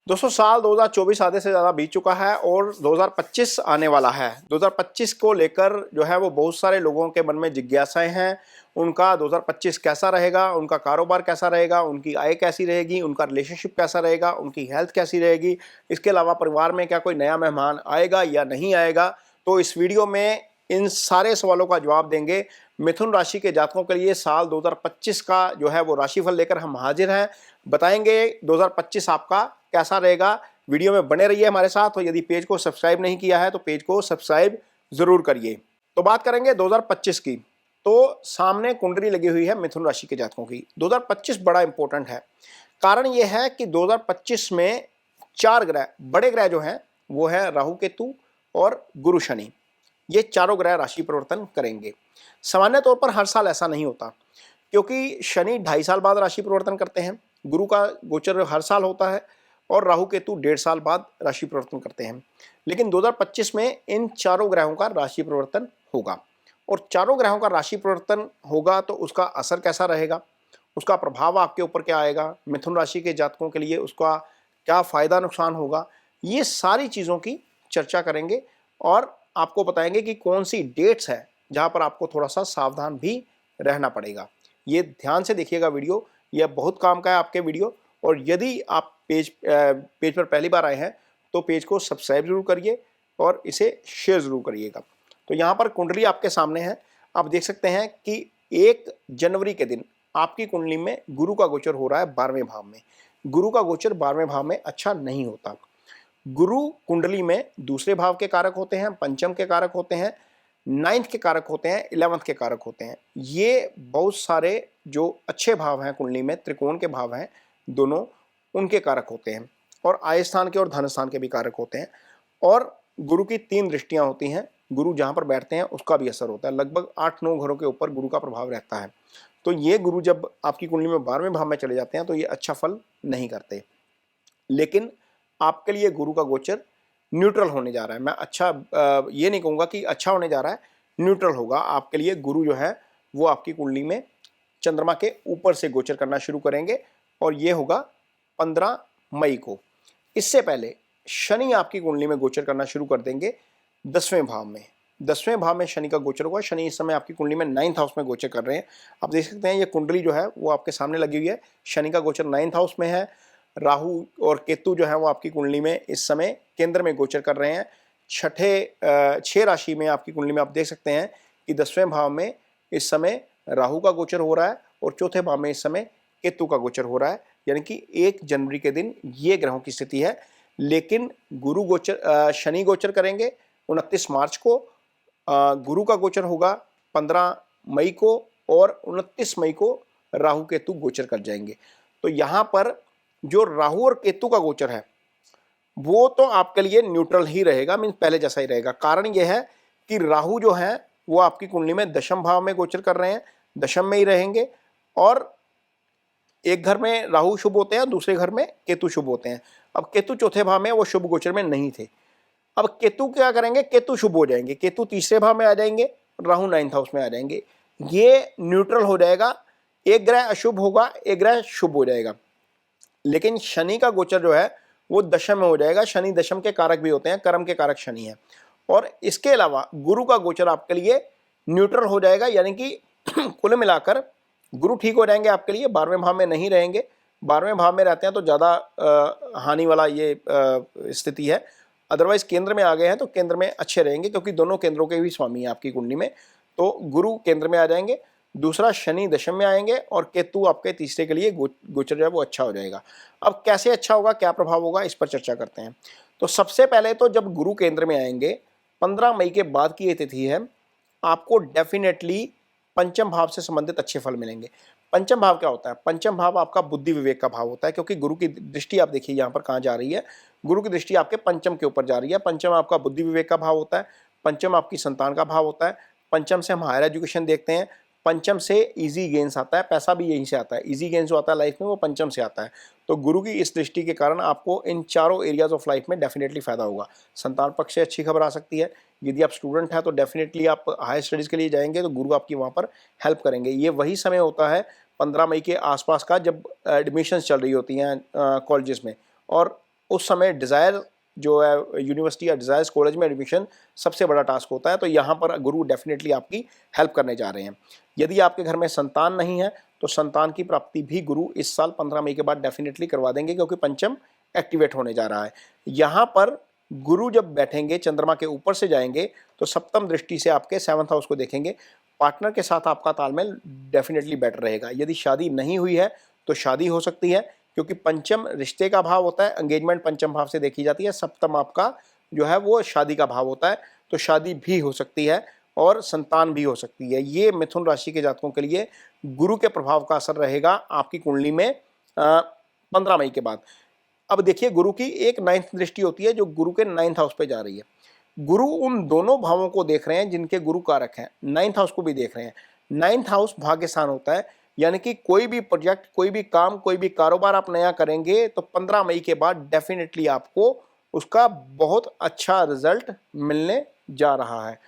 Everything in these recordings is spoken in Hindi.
दोस्तों साल 2024 आधे से ज़्यादा बीत चुका है और 2025 आने वाला है। 2025 को लेकर जो है वो बहुत सारे लोगों के मन में जिज्ञासाएं हैं। उनका 2025 कैसा रहेगा, उनका कारोबार कैसा रहेगा, उनकी आय कैसी रहेगी, उनका रिलेशनशिप कैसा रहेगा, उनकी हेल्थ कैसी रहेगी, इसके अलावा परिवार में क्या कोई नया मेहमान आएगा या नहीं आएगा। तो इस वीडियो में इन सारे सवालों का जवाब देंगे। मिथुन राशि के जातकों के लिए साल 2025 का जो है वो राशिफल लेकर हम हाजिर हैं। बताएंगे 2025 आपका कैसा रहेगा। वीडियो में बने रहिए हमारे साथ और यदि पेज को सब्सक्राइब नहीं किया है तो पेज को सब्सक्राइब जरूर करिए। तो बात करेंगे 2025 की। तो सामने कुंडली लगी हुई है मिथुन राशि के जातकों की। 2025 बड़ा इंपॉर्टेंट है। कारण यह है कि 2025 में 4 ग्रह, बड़े ग्रह जो हैं वो है राहु केतु और गुरु शनि। ये चारों ग्रह राशि परिवर्तन करेंगे। सामान्य तौर पर हर साल ऐसा नहीं होता क्योंकि शनि 2.5 साल बाद राशि परिवर्तन करते हैं, गुरु का गोचर हर साल होता है और राहु केतु 1.5 साल बाद राशि परिवर्तन करते हैं। लेकिन 2025 में इन चारों ग्रहों का राशि परिवर्तन होगा और चारों ग्रहों का राशि परिवर्तन होगा तो उसका असर कैसा रहेगा, उसका प्रभाव आपके ऊपर क्या आएगा, मिथुन राशि के जातकों के लिए उसका क्या फायदा नुकसान होगा, ये सारी चीज़ों की चर्चा करेंगे और आपको बताएंगे कि कौन सी डेट्स है जहां पर आपको थोड़ा सा सावधान भी रहना पड़ेगा। ये ध्यान से देखिएगा वीडियो, यह बहुत काम का है आपके वीडियो। और यदि आप पेज पर पहली बार आए हैं तो पेज को सब्सक्राइब जरूर करिए और इसे शेयर जरूर करिएगा। तो यहाँ पर कुंडली आपके सामने है। आप देख सकते हैं कि 1 जनवरी के दिन आपकी कुंडली में गुरु का गोचर हो रहा है 12वें भाव में। गुरु का गोचर 12वें भाव में अच्छा नहीं होता। गुरु कुंडली में दूसरे भाव के कारक होते हैं, पंचम के कारक होते हैं, 9th के कारक होते हैं, 11th के कारक होते हैं। ये बहुत सारे जो अच्छे भाव हैं कुंडली में, त्रिकोण के भाव हैं दोनों, उनके कारक होते हैं और आय स्थान के और धन स्थान के भी कारक होते हैं। और गुरु की 3 दृष्टियां होती हैं। गुरु जहां पर बैठते हैं उसका भी असर होता है। लगभग 8-9 घरों के ऊपर गुरु का प्रभाव रहता है। तो ये गुरु जब आपकी कुंडली में 12वें भाव में चले जाते हैं तो ये अच्छा फल नहीं करते। लेकिन आपके लिए गुरु का गोचर न्यूट्रल होने जा रहा है। मैं ये नहीं कहूँगा कि अच्छा होने जा रहा है, न्यूट्रल होगा आपके लिए। गुरु जो है वो आपकी कुंडली में चंद्रमा के ऊपर से गोचर करना शुरू करेंगे और ये होगा 15 मई को। इससे पहले शनि आपकी कुंडली में गोचर करना शुरू कर देंगे 10वें भाव में। 10वें भाव में शनि का गोचर होगा। शनि इस समय आपकी कुंडली में 9th हाउस में गोचर कर रहे हैं। आप देख सकते हैं ये कुंडली जो है वो आपके सामने लगी हुई है। शनि का गोचर 9th हाउस में है। राहु और केतु जो है वो आपकी कुंडली में इस समय केंद्र में गोचर कर रहे हैं। 6 राशि में आपकी कुंडली में आप देख सकते हैं कि 10वें भाव में इस समय राहु का गोचर हो रहा है और चौथे भाव में इस समय केतु का गोचर हो रहा है। यानी कि 1 जनवरी के दिन ये ग्रहों की स्थिति है। लेकिन गुरु गोचर शनि गोचर करेंगे 29 मार्च को। गुरु का गोचर होगा 15 मई को और 29 मई को राहु केतु गोचर कर जाएंगे। तो यहाँ पर जो राहु और केतु का गोचर है वो तो आपके लिए न्यूट्रल ही रहेगा, मीन पहले जैसा ही रहेगा। कारण यह है कि राहु जो है वो आपकी कुंडली में 10वें भाव में गोचर कर रहे हैं, 10वें में ही रहेंगे। और एक घर में राहु शुभ होते हैं, दूसरे घर में केतु शुभ होते हैं। अब केतु चौथे भाव में, वो शुभ गोचर में नहीं थे। अब केतु क्या करेंगे, केतु शुभ हो जाएंगे, केतु तीसरे भाव में आ जाएंगे, राहु 9th हाउस में आ जाएंगे। ये न्यूट्रल हो जाएगा। एक ग्रह अशुभ होगा, एक ग्रह शुभ हो जाएगा। लेकिन शनि का गोचर जो है वो 10वें में हो जाएगा। शनि दशम के कारक भी होते हैं, कर्म के कारक शनि है। और इसके अलावा गुरु का गोचर आपके लिए न्यूट्रल हो जाएगा। यानी कि कुल मिलाकर गुरु ठीक हो जाएंगे आपके लिए, 12वें भाव में नहीं रहेंगे। 12वें भाव में रहते हैं तो ज़्यादा हानि वाला ये स्थिति है। अदरवाइज केंद्र में आ गए हैं तो केंद्र में अच्छे रहेंगे क्योंकि दोनों केंद्रों के भी स्वामी हैं आपकी कुंडली में। तो गुरु केंद्र में आ जाएंगे, दूसरा शनि दशम में आएंगे और केतु आपके तीसरे के लिए गोचर जो है वो अच्छा हो जाएगा। अब कैसे अच्छा होगा, क्या प्रभाव होगा, इस पर चर्चा करते हैं। तो सबसे पहले तो जब गुरु केंद्र में आएंगे 15 मई के बाद की ये तिथि है, आपको डेफिनेटली पंचम भाव से संबंधित अच्छे फल मिलेंगे। पंचम भाव क्या होता है, पंचम भाव आपका बुद्धि विवेक का भाव होता है क्योंकि गुरु की दृष्टि आप देखिए यहाँ पर कहाँ जा रही है। गुरु की दृष्टि आपके पंचम के ऊपर जा रही है। पंचम आपका बुद्धि विवेक का भाव होता है, पंचम आपकी संतान का भाव होता है, पंचम से हम हायर एजुकेशन देखते हैं, पंचम से इजी गेंस आता है, पैसा भी यहीं से आता है। इजी गेंस जो आता है लाइफ में वो पंचम से आता है। तो गुरु की इस दृष्टि के कारण आपको इन चारों एरियाज ऑफ लाइफ में डेफिनेटली फायदा होगा। संतान पक्ष से अच्छी खबर आ सकती है। यदि आप स्टूडेंट हैं तो डेफिनेटली आप हायर स्टडीज़ के लिए जाएंगे तो गुरु आपकी वहाँ पर हेल्प करेंगे। ये वही समय होता है 15 मई के आसपास का जब एडमिशन्स चल रही होती हैं कॉलेजेस में, और उस समय डिज़ायर जो है यूनिवर्सिटी या डिज़ायर्स कॉलेज में एडमिशन सबसे बड़ा टास्क होता है। तो यहाँ पर गुरु डेफिनेटली आपकी हेल्प करने जा रहे हैं। यदि आपके घर में संतान नहीं है तो संतान की प्राप्ति भी गुरु इस साल 15 मई के बाद डेफिनेटली करवा देंगे, क्योंकि पंचम एक्टिवेट होने जा रहा है। यहाँ पर गुरु जब बैठेंगे चंद्रमा के ऊपर से जाएंगे तो सप्तम दृष्टि से आपके 7th हाउस को देखेंगे। पार्टनर के साथ आपका तालमेल डेफिनेटली बेटर रहेगा। यदि शादी नहीं हुई है तो शादी हो सकती है, क्योंकि पंचम रिश्ते का भाव होता है, एंगेजमेंट पंचम भाव से देखी जाती है, सप्तम आपका जो है वो शादी का भाव होता है। तो शादी भी हो सकती है और संतान भी हो सकती है। ये मिथुन राशि के जातकों के लिए गुरु के प्रभाव का असर रहेगा आपकी कुंडली में 15 मई के बाद। अब देखिए, गुरु की एक 9th दृष्टि होती है जो गुरु के 9th हाउस पे जा रही है। गुरु उन दोनों भावों को देख रहे हैं जिनके गुरु कारक हैं, 9th हाउस को भी देख रहे हैं। 9th हाउस भाग्य स्थान होता है, यानी कि कोई भी प्रोजेक्ट, कोई भी काम, कोई भी कारोबार आप नया करेंगे तो 15 मई के बाद डेफिनेटली आपको उसका बहुत अच्छा रिजल्ट मिलने जा रहा है।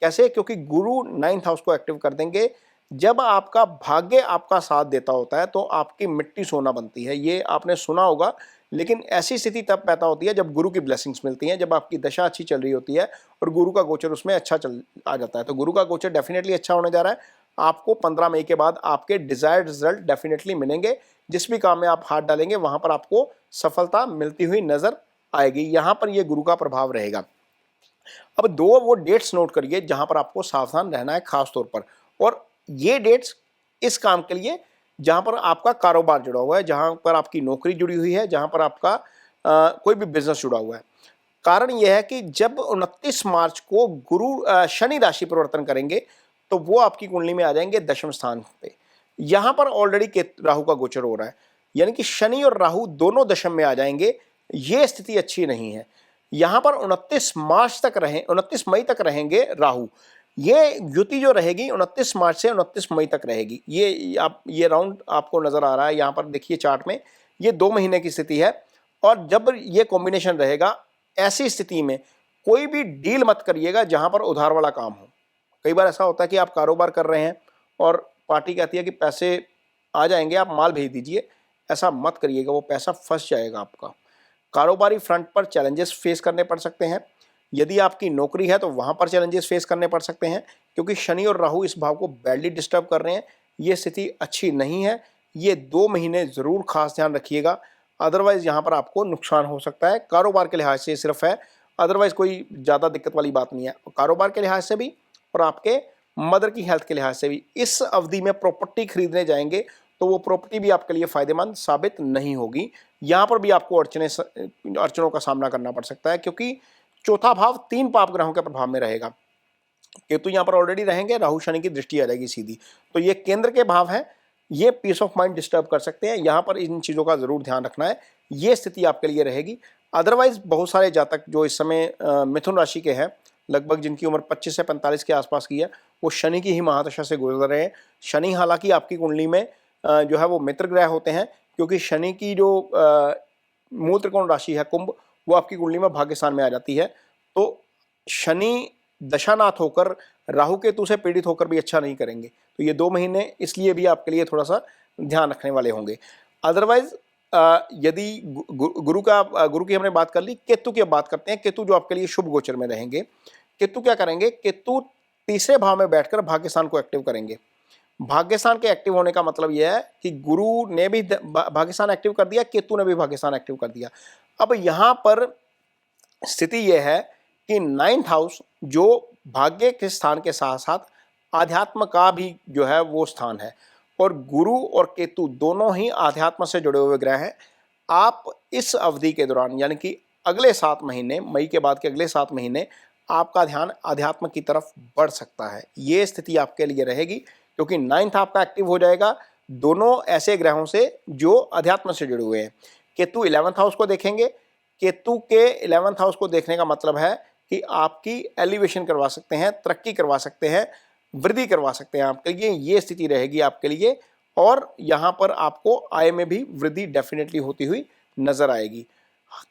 कैसे? क्योंकि गुरु 9th हाउस को एक्टिव कर देंगे। जब आपका भाग्य आपका साथ देता होता है तो आपकी मिट्टी सोना बनती है, ये आपने सुना होगा। लेकिन ऐसी स्थिति तब पैदा होती है जब गुरु की ब्लेसिंग्स मिलती हैं, जब आपकी दशा अच्छी चल रही होती है और गुरु का गोचर उसमें अच्छा चल आ जाता है। तो गुरु का गोचर डेफिनेटली अच्छा होने जा रहा है। आपको 15 मई के बाद आपके डिजायर्ड रिजल्ट डेफिनेटली मिलेंगे। जिस भी काम में आप हाथ डालेंगे वहां पर आपको सफलता मिलती हुई नजर आएगी। यहां पर यह गुरु का प्रभाव रहेगा। अब दो वो डेट्स नोट करिए जहां पर आपको सावधान रहना है खास तौर पर, और ये डेट्स इस काम के लिए जहां पर आपका कारोबार जुड़ा हुआ है, जहां पर आपकी नौकरी जुड़ी हुई है, जहां पर आपका कोई भी बिजनेस जुड़ा हुआ है। कारण यह है कि जब 29 मार्च को गुरु शनि राशि परिवर्तन करेंगे तो वो आपकी कुंडली में आ जाएंगे 10वें स्थान पे। यहां पर ऑलरेडी राहु का गोचर हो रहा है, यानी कि शनि और राहु दोनों दशम में आ जाएंगे। ये स्थिति अच्छी नहीं है। यहां पर 29 मार्च तक रहे, 29 मई तक रहेंगे राहु। ये युति जो रहेगी 29 मार्च से 29 मई तक रहेगी। ये राउंड आपको नजर आ रहा है यहाँ पर, देखिए चार्ट में, ये 2 महीने की स्थिति है। और जब ये कॉम्बिनेशन रहेगा, ऐसी स्थिति में कोई भी डील मत करिएगा जहां पर उधार वाला काम हो। कई बार ऐसा होता है कि आप कारोबार कर रहे हैं और पार्टी कहती है कि पैसे आ जाएंगे, आप माल भेज दीजिए। ऐसा मत करिएगा, वो पैसा फंस जाएगा आपका। कारोबारी फ्रंट पर चैलेंजेस फेस करने पड़ सकते हैं। यदि आपकी नौकरी है तो वहां पर चैलेंजेस फेस करने पड़ सकते हैं, क्योंकि शनि और राहु इस भाव को बैडली डिस्टर्ब कर रहे हैं। ये स्थिति अच्छी नहीं है। ये 2 महीने जरूर खास ध्यान रखिएगा, अदरवाइज यहाँ पर आपको नुकसान हो सकता है। कारोबार के लिहाज से सिर्फ है, अदरवाइज कोई ज़्यादा दिक्कत वाली बात नहीं है। कारोबार के लिहाज से भी और आपके मदर की हेल्थ के लिहाज से भी। इस अवधि में प्रॉपर्टी खरीदने जाएंगे तो वो प्रॉपर्टी भी आपके लिए फायदेमंद साबित नहीं होगी। यहाँ पर भी आपको अड़चनों का सामना करना पड़ सकता है, क्योंकि चौथा भाव 3 पाप ग्रहों के प्रभाव में रहेगा। केतु यहाँ पर ऑलरेडी रहेंगे, राहु शनि की दृष्टि आ जाएगी सीधी, तो ये केंद्र के भाव हैं। ये पीस ऑफ माइंड डिस्टर्ब कर सकते हैं। यहाँ पर इन चीज़ों का जरूर ध्यान रखना है। ये स्थिति आपके लिए रहेगी। अदरवाइज बहुत सारे जातक जो इस समय मिथुन राशि के हैं, लगभग जिनकी उम्र 25 से 45 के आसपास की है, वो शनि की ही महादशा से गुजर रहे हैं। शनि हालांकि आपकी कुंडली में जो है वो मित्र ग्रह होते हैं, क्योंकि शनि की जो मूल त्रिकोण राशि है कुंभ, वो आपकी कुंडली में भाग्यस्थान में आ जाती है। तो शनि दशानाथ होकर राहु केतु से पीड़ित होकर भी अच्छा नहीं करेंगे। तो ये 2 महीने इसलिए भी आपके लिए थोड़ा सा ध्यान रखने वाले होंगे। अदरवाइज यदि गुरु की हमने बात कर ली, केतु की अब बात करते हैं। केतु जो आपके लिए शुभ गोचर में रहेंगे। केतु क्या करेंगे? केतु तीसरे भाव में बैठकर भाग्यस्थान को एक्टिव करेंगे। भाग्यस्थान के एक्टिव होने का मतलब यह है कि गुरु ने भी भाग्यस्थान एक्टिव कर दिया, केतु ने भी भाग्यस्थान एक्टिव कर दिया। अब यहां पर स्थिति यह है कि 9th हाउस जो भाग्य के स्थान के साथ साथ आध्यात्म का भी जो है वो स्थान है, और गुरु और केतु दोनों ही आध्यात्म से जुड़े हुए ग्रह हैं। आप इस अवधि के दौरान, यानी कि अगले 7 महीने, मई के बाद के अगले 7 महीने, आपका ध्यान आध्यात्म की तरफ बढ़ सकता है। ये स्थिति आपके लिए रहेगी, क्योंकि 9th आपका एक्टिव हो जाएगा दोनों ऐसे ग्रहों से जो अध्यात्म से जुड़े हुए हैं। केतु 11th हाउस को देखेंगे। केतु के 11th हाउस को देखने का मतलब है कि आपकी एलिवेशन करवा सकते हैं, तरक्की करवा सकते हैं, वृद्धि करवा सकते हैं आपके लिए। ये स्थिति रहेगी आपके लिए, और यहाँ पर आपको आय में भी वृद्धि डेफिनेटली होती हुई नजर आएगी।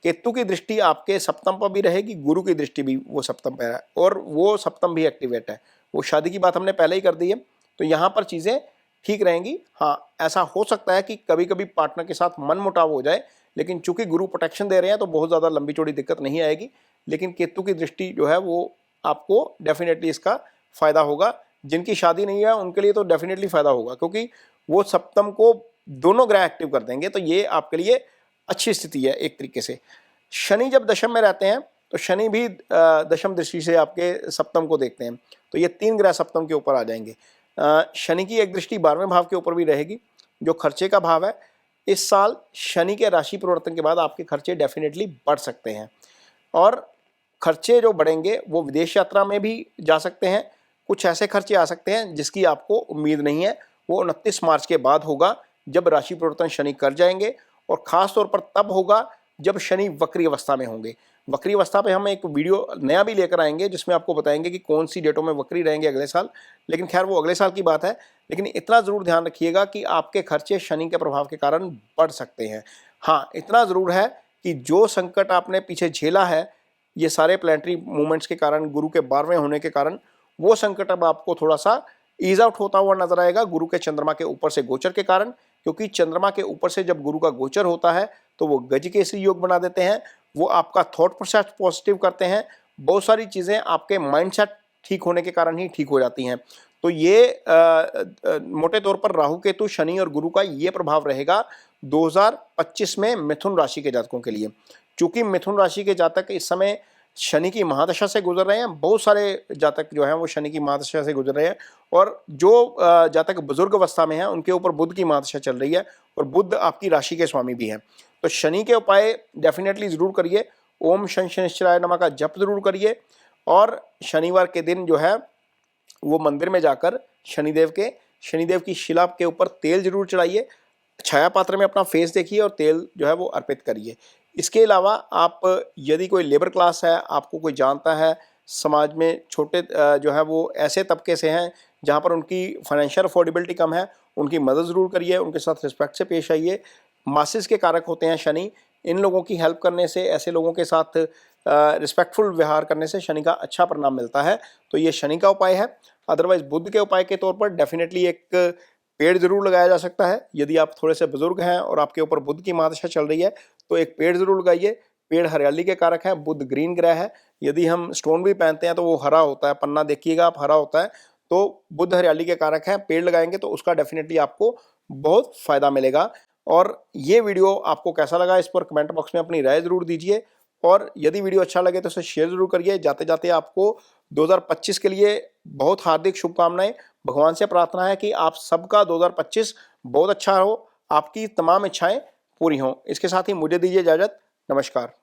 केतु की दृष्टि आपके सप्तम पर भी रहेगी, गुरु की दृष्टि भी वो सप्तम पर है, और वो सप्तम भी एक्टिवेट है। वो शादी की बात हमने पहले ही कर दी है, तो यहाँ पर चीज़ें ठीक रहेंगी। हाँ, ऐसा हो सकता है कि कभी कभी पार्टनर के साथ मनमुटाव हो जाए, लेकिन चूंकि गुरु प्रोटेक्शन दे रहे हैं तो बहुत ज़्यादा लंबी चौड़ी दिक्कत नहीं आएगी। लेकिन केतु की दृष्टि जो है वो आपको डेफिनेटली इसका फ़ायदा होगा। जिनकी शादी नहीं है उनके लिए तो डेफिनेटली फ़ायदा होगा, क्योंकि वो सप्तम को दोनों ग्रह एक्टिव कर देंगे, तो ये आपके लिए अच्छी स्थिति है एक तरीके से। शनि जब दशम में रहते हैं तो शनि भी दशम दृष्टि से आपके सप्तम को देखते हैं, तो ये 3 ग्रह सप्तम के ऊपर आ जाएंगे। शनि की एक दृष्टि 12वें भाव के ऊपर भी रहेगी, जो खर्चे का भाव है। इस साल शनि के राशि परिवर्तन के बाद आपके खर्चे डेफिनेटली बढ़ सकते हैं, और खर्चे जो बढ़ेंगे वो विदेश यात्रा में भी जा सकते हैं। कुछ ऐसे खर्चे आ सकते हैं जिसकी आपको उम्मीद नहीं है, वो 29 मार्च के बाद होगा जब राशि परिवर्तन शनि कर जाएंगे, और ख़ास तौर पर तब होगा जब शनि वक्री अवस्था में होंगे। वक्री अवस्था पे हम एक वीडियो नया भी लेकर आएंगे जिसमें आपको बताएंगे कि कौन सी डेटों में वक्री रहेंगे अगले साल, लेकिन खैर वो अगले साल की बात है। लेकिन इतना ज़रूर ध्यान रखिएगा कि आपके खर्चे शनि के प्रभाव के कारण बढ़ सकते हैं। हाँ, इतना ज़रूर है कि जो संकट आपने पीछे झेला है ये सारे प्लैनेटरी मूवमेंट्स के कारण, गुरु के 12वें होने के कारण, वो संकट अब आपको थोड़ा सा ईज आउट होता हुआ नजर आएगा गुरु के चंद्रमा के ऊपर से गोचर के कारण। क्योंकि चंद्रमा के ऊपर से जब गुरु का गोचर होता है तो वो गजकेसरी योग बना देते हैं, वो आपका थॉट प्रोसेस पॉजिटिव करते हैं, बहुत सारी चीज़ें आपके माइंडसेट ठीक होने के कारण ही ठीक हो जाती हैं। तो ये मोटे तौर पर राहु केतु शनि और गुरु का ये प्रभाव रहेगा 2025 में मिथुन राशि के जातकों के लिए। चूंकि मिथुन राशि के जातक इस समय शनि की महादशा से गुजर रहे हैं, बहुत सारे जातक जो हैं वो शनि की महादशा से गुजर रहे हैं, और जो जातक बुजुर्ग अवस्था में हैं उनके ऊपर बुध की महादशा चल रही है, और बुध आपकी राशि के स्वामी भी हैं। तो शनि के उपाय डेफिनेटली ज़रूर करिए। ओम शनि शनिश्चराय नमः का जप जरूर करिए, और शनिवार के दिन जो है वो मंदिर में जाकर शनिदेव की शिला के ऊपर तेल जरूर चढ़ाइए, छाया पात्र में अपना फेस देखिए और तेल जो है वो अर्पित करिए। इसके अलावा आप यदि कोई लेबर क्लास है, आपको कोई जानता है समाज में छोटे जो है वो ऐसे तबके से हैं जहाँ पर उनकी फाइनेंशियल अफोर्डेबिलिटी कम है, उनकी मदद ज़रूर करिए, उनके साथ रिस्पेक्ट से पेश आइए। मासिस के कारक होते हैं शनि, इन लोगों की हेल्प करने से, ऐसे लोगों के साथ रिस्पेक्टफुल व्यवहार करने से शनि का अच्छा परिणाम मिलता है। तो ये शनि का उपाय है। अदरवाइज बुध के उपाय के तौर पर डेफिनेटली एक पेड़ जरूर लगाया जा सकता है। यदि आप थोड़े से बुजुर्ग हैं और आपके ऊपर बुध की महादशा चल रही है तो एक पेड़ जरूर लगाइए। पेड़ हरियाली के कारक है, बुध ग्रीन ग्रह है। यदि हम स्टोन भी पहनते हैं तो वो हरा होता है, पन्ना देखिएगा आप, हरा होता है। तो बुध हरियाली के कारक है, पेड़ लगाएंगे तो उसका डेफिनेटली आपको बहुत फायदा मिलेगा। और ये वीडियो आपको कैसा लगा इस पर कमेंट बॉक्स में अपनी राय जरूर दीजिए, और यदि वीडियो अच्छा लगे तो इसे शेयर जरूर करिए। जाते जाते आपको 2025 के लिए बहुत हार्दिक शुभकामनाएं। भगवान से प्रार्थना है कि आप सबका 2025 बहुत अच्छा हो, आपकी तमाम इच्छाएं पूरी हों। इसके साथ ही मुझे दीजिए इजाजत। नमस्कार।